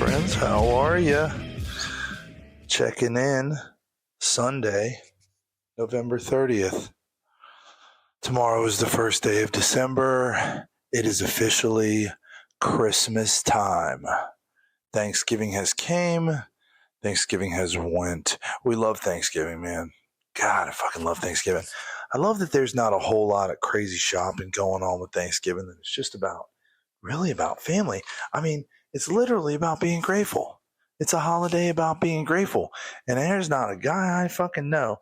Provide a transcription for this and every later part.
friends. How are you? Checking in. Sunday, November 30th. Tomorrow is the first day of December. It is officially Christmas time. Thanksgiving has came. Thanksgiving has went. We love Thanksgiving, man. God, I fucking love Thanksgiving. I love that there's not a whole lot of crazy shopping going on with Thanksgiving. That it's just really about family. I mean, it's literally about being grateful. It's a holiday about being grateful. And there's not a guy I fucking know,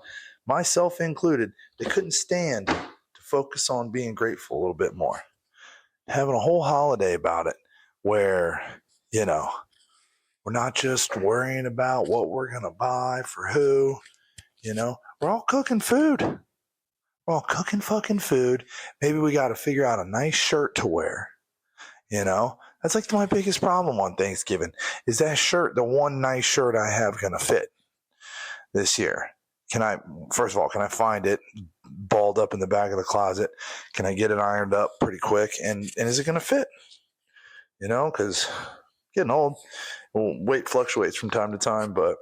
myself included, that couldn't stand to focus on being grateful a little bit more. Having a whole holiday about it where, we're not just worrying about what we're going to buy for who, we're all cooking food. We're all cooking fucking food. Maybe we got to figure out a nice shirt to wear. That's like my biggest problem on Thanksgiving is that shirt, the one nice shirt I have going to fit this year. First of all, can I find it balled up in the back of the closet? Can I get it ironed up pretty quick? And is it going to fit? Because getting old, weight fluctuates from time to time, but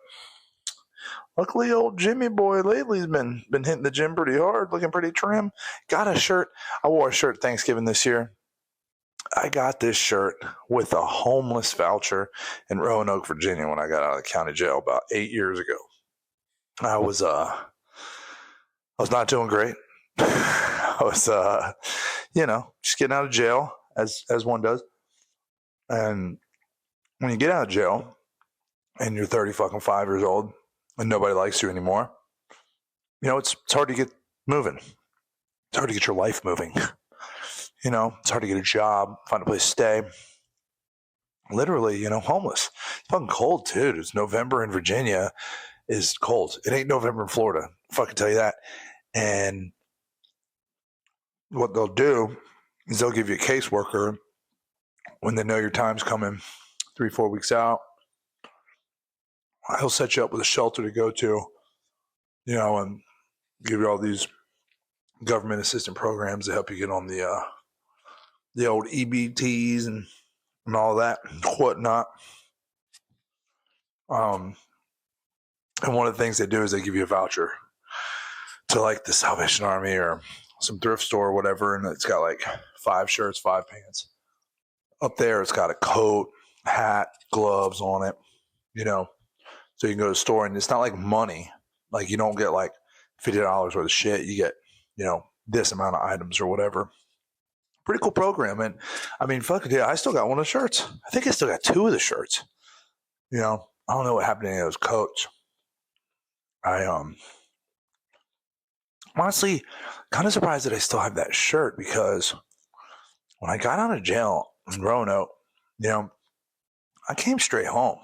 luckily old Jimmy boy lately has been hitting the gym pretty hard, looking pretty trim. Got a shirt. I wore a shirt Thanksgiving this year. I got this shirt with a homeless voucher in Roanoke, Virginia when I got out of the county jail about 8 years ago. I was not doing great. I was, just getting out of jail as one does. And when you get out of jail and you're 5 years old and nobody likes you anymore, it's hard to get moving. It's hard to get your life moving. It's hard to get a job, find a place to stay. Literally, homeless. It's fucking cold, too. It's November in Virginia is cold. It ain't November in Florida. Fucking tell you that. And what they'll do is they'll give you a caseworker when they know your time's coming 3-4 weeks out. He'll set you up with a shelter to go to, and give you all these government assistance programs to help you get on the old EBTs and all that and whatnot. And one of the things they do is they give you a voucher to like the Salvation Army or some thrift store or whatever, and it's got like 5 shirts, 5 pants. Up there, it's got a coat, hat, gloves on it, So you can go to the store, and it's not like money. Like you don't get like $50 worth of shit. You get, this amount of items or whatever. Pretty cool program. And I mean, fuck it, yeah, I still got one of the shirts. I think I still got 2 of the shirts. I don't know what happened to any of those coats. I honestly kind of surprised that I still have that shirt because when I got out of jail in Roanoke, I came straight home.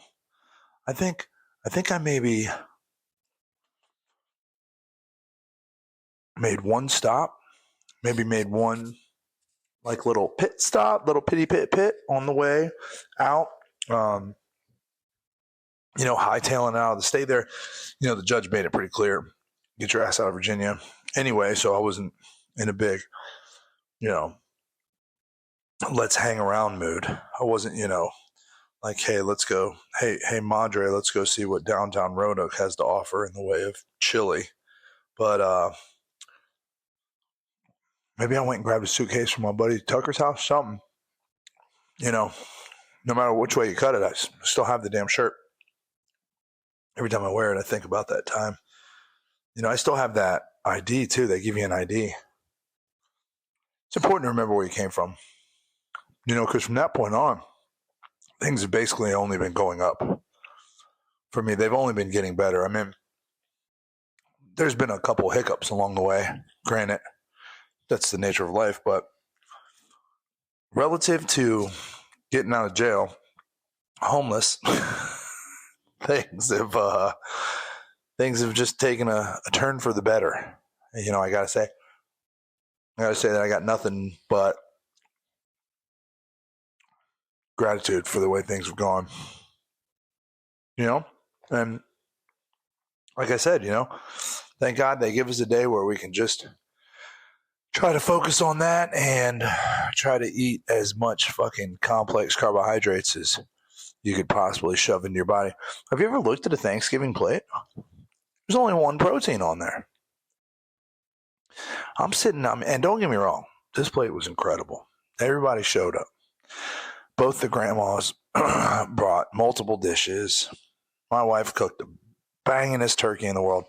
I think I maybe made one stop, maybe made one like little pit stop, little pit on the way out. Hightailing out of the state there. The judge made it pretty clear, get your ass out of Virginia. Anyway, so I wasn't in a big, let's hang around mood. I wasn't, like, hey, let's go. Hey, Madre, let's go see what downtown Roanoke has to offer in the way of chili. But maybe I went and grabbed a suitcase from my buddy Tucker's house, something. No matter which way you cut it, I still have the damn shirt. Every time I wear it, I think about that time. I still have that ID, too. They give you an ID. It's important to remember where you came from. Because from that point on, things have basically only been going up. For me, they've only been getting better. I mean, there's been a couple hiccups along the way. Granted, that's the nature of life. But relative to getting out of jail, homeless, things have just taken a turn for the better. I gotta say that I got nothing but gratitude for the way things have gone. And like I said, thank God they give us a day where we can just try to focus on that and try to eat as much fucking complex carbohydrates as you could possibly shove into your body. Have you ever looked at a Thanksgiving plate? There's only one protein on there. I'm sitting, and don't get me wrong, this plate was incredible. Everybody showed up. Both the grandmas brought multiple dishes. My wife cooked the bangingest turkey in the world,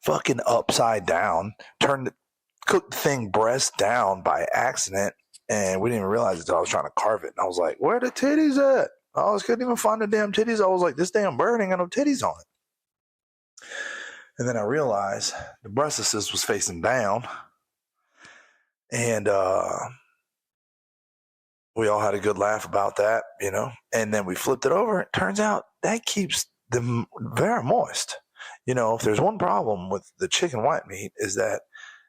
fucking upside down, cooked the thing breast down by accident, and we didn't even realize it until I was trying to carve it. And I was like, where are the titties at? I couldn't even find the damn titties. I was like, this damn bird ain't got no titties on it. And then I realized the breast assist was facing down. And we all had a good laugh about that, you know. And then we flipped it over. It turns out that keeps them very moist. You know, if there's one problem with the chicken white meat is that it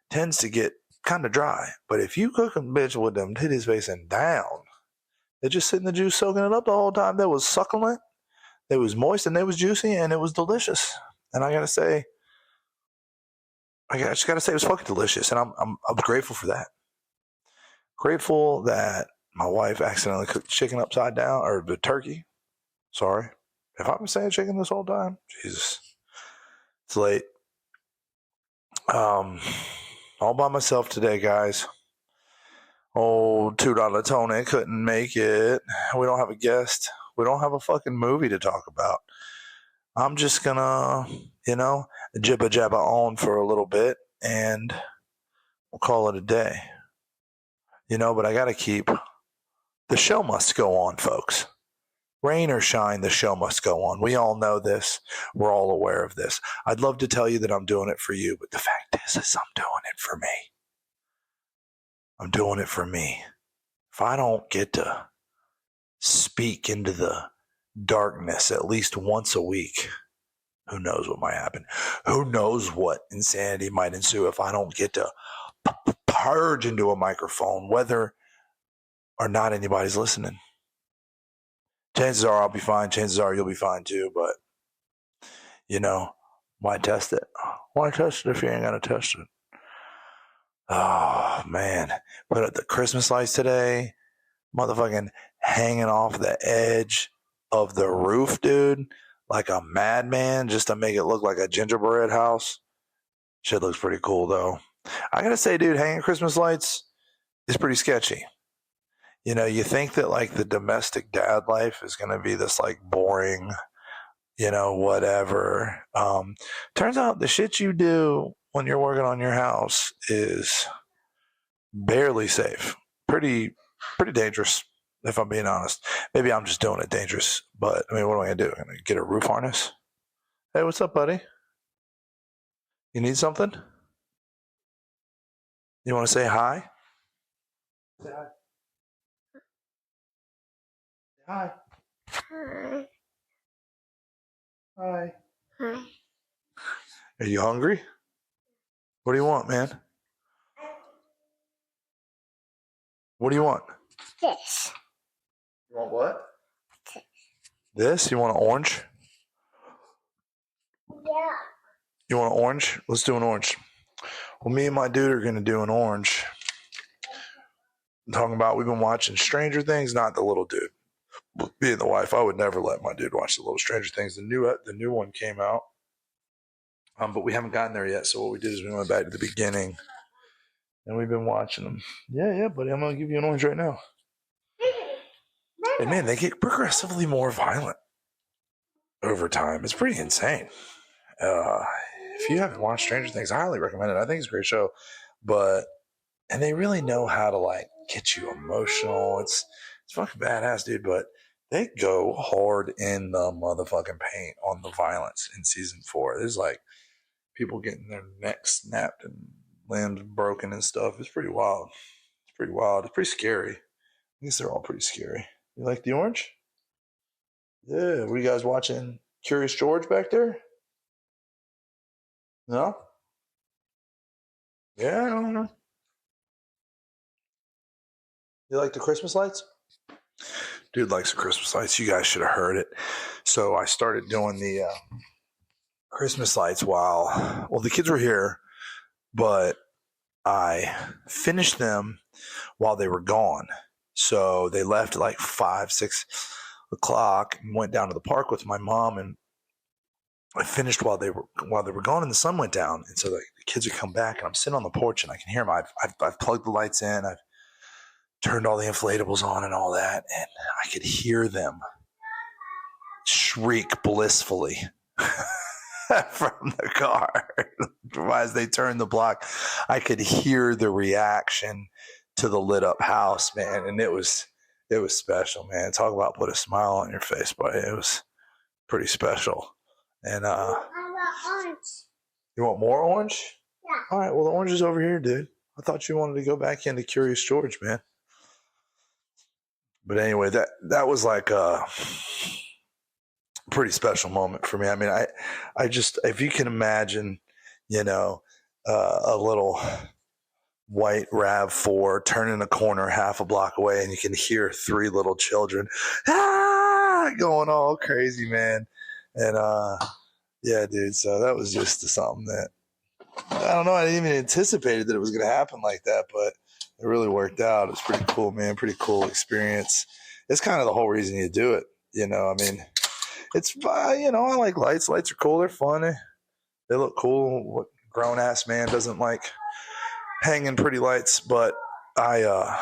tends to get kind of dry. But if you cook a bitch with them titties facing down, they're just sitting in the juice, soaking it up the whole time. They was succulent, they was moist, and they was juicy, and it was delicious. And I gotta say, it was fucking delicious, and I'm grateful for that. Grateful that my wife accidentally cooked chicken upside down, or the turkey. Sorry, if I've been saying chicken this whole time, Jesus, it's late. All by myself today, guys. Old $2 Tony couldn't make it. We don't have a guest. We don't have a fucking movie to talk about. I'm just gonna, jibba jabba on for a little bit, and we'll call it a day. But I gotta keep. The show must go on, folks. Rain or shine, the show must go on. We all know this. We're all aware of this. I'd love to tell you that I'm doing it for you, but the fact is I'm doing it for me. I'm doing it for me. If I don't get to speak into the darkness at least once a week, who knows what might happen? Who knows what insanity might ensue if I don't get to purge into a microphone, whether or not anybody's listening. Chances are I'll be fine. Chances are you'll be fine too. But, why test it? Why test it if you ain't going to test it? Oh, man. Put up the Christmas lights today. Motherfucking hanging off the edge of the roof, dude. Like a madman, just to make it look like a gingerbread house. Shit looks pretty cool, though. I got to say, dude, hanging Christmas lights is pretty sketchy. You think that, like, the domestic dad life is going to be this, like, boring, whatever. Turns out the shit you do when you're working on your house is barely safe. Pretty dangerous, if I'm being honest. Maybe I'm just doing it dangerous, but, what am I going to do? I'm going to get a roof harness? Hey, what's up, buddy? You need something? You want to say hi? Say hi. Hi. Hi. Hi. Hi. Are you hungry? What do you want, man? What do you want? This. You want what? This? You want an orange? Yeah. You want an orange? Let's do an orange. Well, me and my dude are going to do an orange. I'm talking about, we've been watching Stranger Things, not the little dude. Being the wife, I would never let my dude watch the little Stranger Things. The new one came out, but we haven't gotten there yet. So what we did is we went back to the beginning, and we've been watching them. Yeah, buddy, I'm gonna give you an orange right now. And man, they get progressively more violent over time. It's pretty insane. If you haven't watched Stranger Things, I highly recommend it. I think it's a great show, and they really know how to, like, get you emotional. It's fucking badass, dude. But they go hard in the motherfucking paint on the violence in season 4. There's, like, people getting their necks snapped and limbs broken and stuff. It's pretty wild. It's pretty scary. I guess they're all pretty scary. You like the orange? Yeah. Were you guys watching Curious George back there? No? Yeah, I don't know. You like the Christmas lights? Dude likes the Christmas lights. You guys should have heard it. So I started doing the Christmas lights while the kids were here, but I finished them while they were gone. So they left at like 5, 6. the clock and went down to the park with my mom, and I finished while they were gone, and the sun went down. And so the kids would come back, and I'm sitting on the porch, and I can hear them. I've plugged the lights in. I've turned all the inflatables on and all that, and I could hear them shriek blissfully from the car as they turned the block. I could hear the reaction to the lit up house, man, and it was special, man. Talk about put a smile on your face, but it was pretty special. And I want orange. you want more orange? Yeah. All right, well, the orange is over here, dude. I thought you wanted to go back into Curious George, man. But anyway, that was like a pretty special moment for me. I mean, I just, if you can imagine, a little white RAV4 turning a corner half a block away, and you can hear 3 little children going all crazy, man. And yeah, dude. So that was just something that I don't know. I didn't even anticipate that it was going to happen like that, but it really worked out. It's pretty cool, man. Pretty cool experience. It's kind of the whole reason you do it. I mean, it's, I like lights. Lights are cool. They're fun. They look cool. What grown ass man doesn't like hanging pretty lights? But I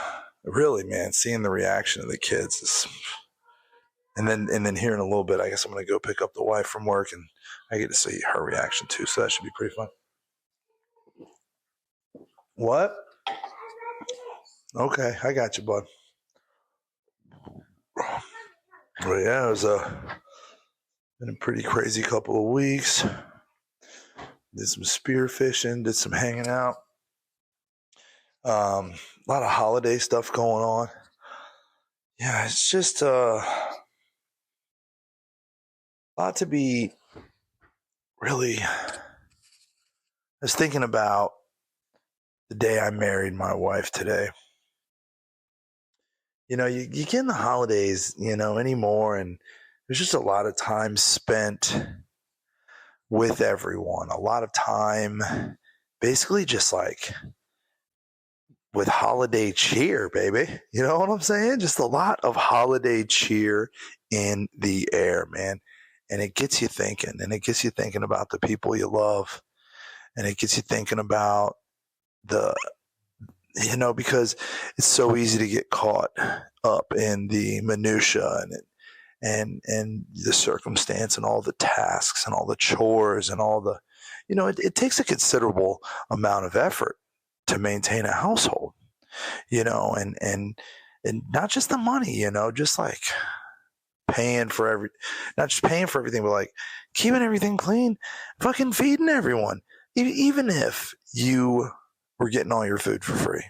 really, man, seeing the reaction of the kids is, and then here in a little bit, I guess I'm going to go pick up the wife from work, and I get to see her reaction too. So that should be pretty fun. What? Okay, I got you, bud. But yeah, it was been a pretty crazy couple of weeks. Did some spear fishing, did some hanging out. A lot of holiday stuff going on. Yeah, it's just a lot to be really. I was thinking about the day I married my wife today. You get in the holidays, anymore, and there's just a lot of time spent with everyone. A lot of time basically just like with holiday cheer, baby. You know what I'm saying? Just a lot of holiday cheer in the air, man. And it gets you thinking, and it gets you thinking about the people you love, and it gets you thinking about because it's so easy to get caught up in the minutia and the circumstance and all the tasks and all the chores and all the, it takes a considerable amount of effort to maintain a household, and not just the money, just like not just paying for everything, but like keeping everything clean, fucking feeding everyone, even if you we're getting all your food for free,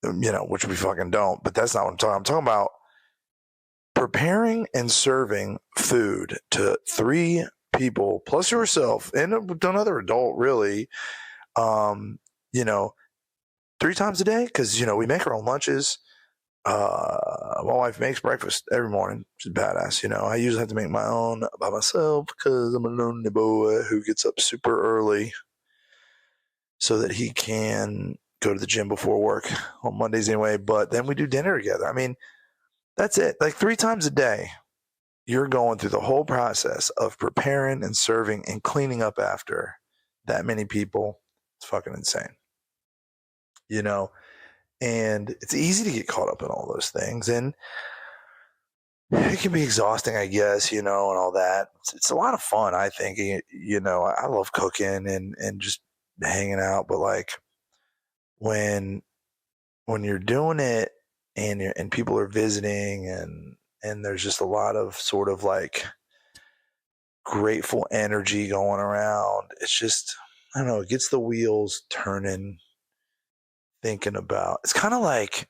which we fucking don't, but that's not what I'm talking about. I'm talking about preparing and serving food to 3 people plus yourself and another adult, really, 3 times a day. Cause we make our own lunches. My wife makes breakfast every morning. She's badass. I usually have to make my own by myself because I'm a lonely boy who gets up super early so that he can go to the gym before work on Mondays anyway. But then we do dinner together. I mean, that's it. Like 3 times a day, you're going through the whole process of preparing and serving and cleaning up after that many people. It's fucking insane. And it's easy to get caught up in all those things. And it can be exhausting, I guess, and all that. It's a lot of fun, I think. I love cooking and just hanging out, but like when you're doing it and people are visiting and there's just a lot of sort of like grateful energy going around, it's just, I don't know, it gets the wheels turning, thinking about, it's kind of like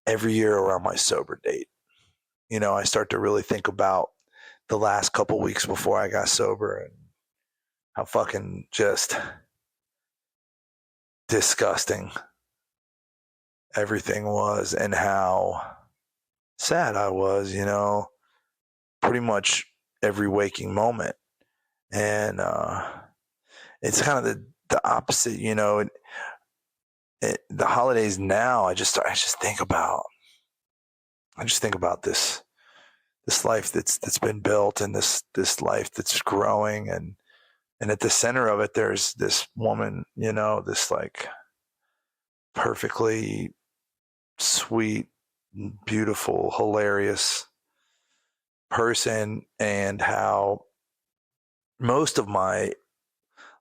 every year around my sober date, I start to really think about the last couple weeks before I got sober and how fucking just disgusting everything was and how sad I was, pretty much every waking moment. And it's kind of the opposite, the holidays now, I just think about this life that's been built, and this life that's growing, and at the center of it there's this woman, this like perfectly sweet, beautiful, hilarious person, and how most of my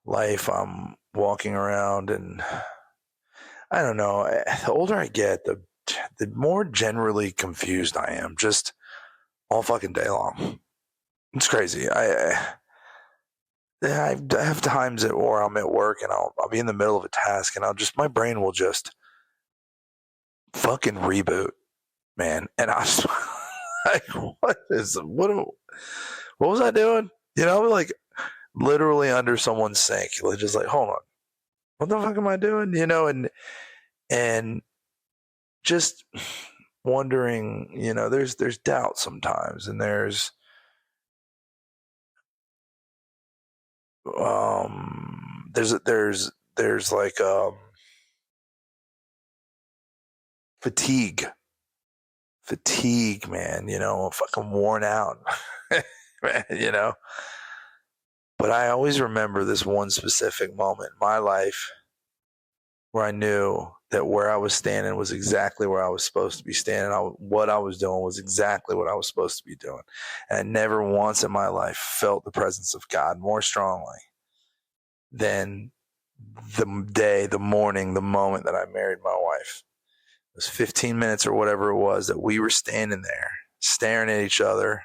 life I'm walking around, and I don't know, the older I get, the more generally confused I am, just all fucking day long. It's crazy. I have times where I'm at work and I'll be in the middle of a task, and my brain will just fucking reboot, man. And I was like, what was I doing? Like literally under someone's sink. Just like, hold on, what the fuck am I doing? And just wondering, there's doubt sometimes, and there's like fatigue, man, fucking worn out. Man, but I always remember this one specific moment in my life where I knew that where I was standing was exactly where I was supposed to be standing. What I was doing was exactly what I was supposed to be doing. And I never once in my life felt the presence of God more strongly than the morning, the moment that I married my wife. It was 15 minutes or whatever it was that we were standing there staring at each other,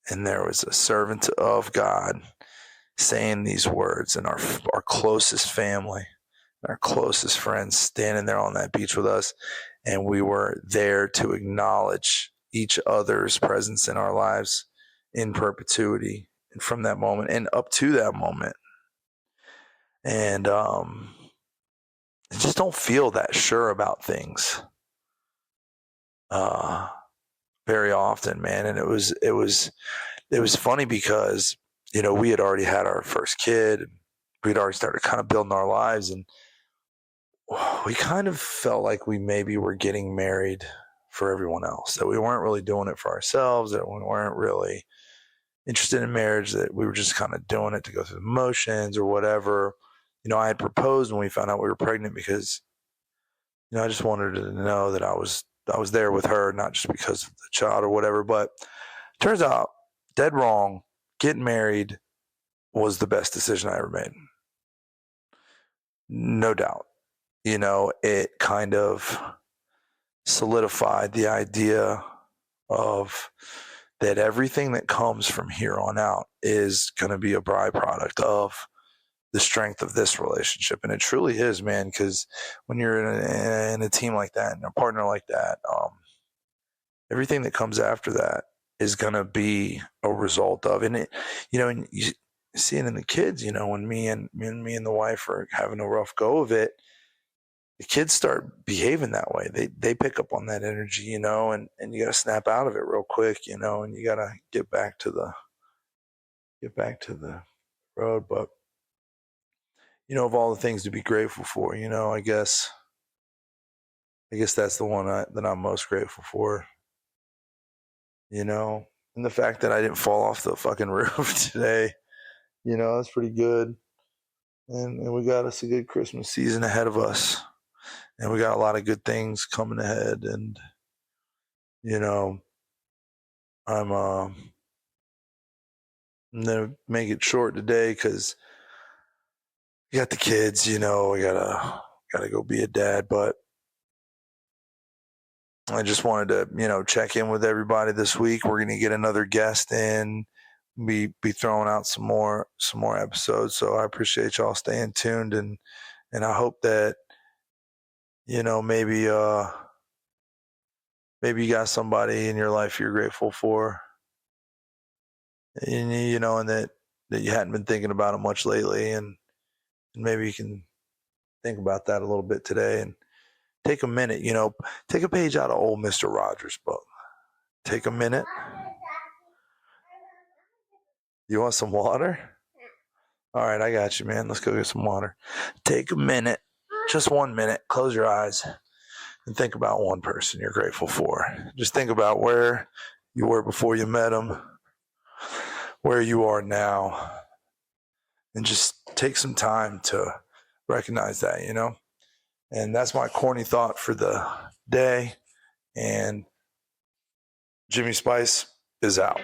and there was a servant of God saying these words, and our closest family, our closest friends standing there on that beach with us, and we were there to acknowledge each other's presence in our lives in perpetuity, and from that moment and up to that moment. And I just don't feel that sure about things very often, man. And it was funny because we had already had our first kid, and we'd already started kind of building our lives, and we kind of felt like we maybe were getting married for everyone else, that we weren't really doing it for ourselves, that we weren't really interested in marriage, that we were just kind of doing it to go through the motions or whatever. I had proposed when we found out we were pregnant because, I just wanted to know that I was there with her, not just because of the child or whatever. But turns out, dead wrong, getting married was the best decision I ever made. No doubt. It kind of solidified the idea of that everything that comes from here on out is going to be a byproduct of the strength of this relationship. And it truly is, man, because when you're in a team like that and a partner like that, everything that comes after that is going to be a result of, and it, and you see it in the kids, when me and the wife are having a rough go of it, the kids start behaving that way. They pick up on that energy, and you got to snap out of it real quick, and you got to get back to the road. But, of all the things to be grateful for, I guess that's the one that I'm most grateful for, and the fact that I didn't fall off the fucking roof today, that's pretty good. And we got us a good Christmas season ahead of us, and we got a lot of good things coming ahead. And, I'm gonna make it short today because you got the kids, I gotta go be a dad. But I just wanted to, check in with everybody this week. We're gonna get another guest in, be throwing out some more episodes. So I appreciate y'all staying tuned, and I hope that, maybe you got somebody in your life you're grateful for, and and that you hadn't been thinking about it much lately, and maybe you can think about that a little bit today, and take a minute, take a page out of old Mr. Rogers' book. Take a minute. You want some water? All right, I got you, man. Let's go get some water. Take a minute, just 1 minute. Close your eyes. and think about one person you're grateful for. Just think about where you were before you met them, where you are now, and just take some time to recognize that, you know? And that's my corny thought for the day. And Jimmy Spice is out.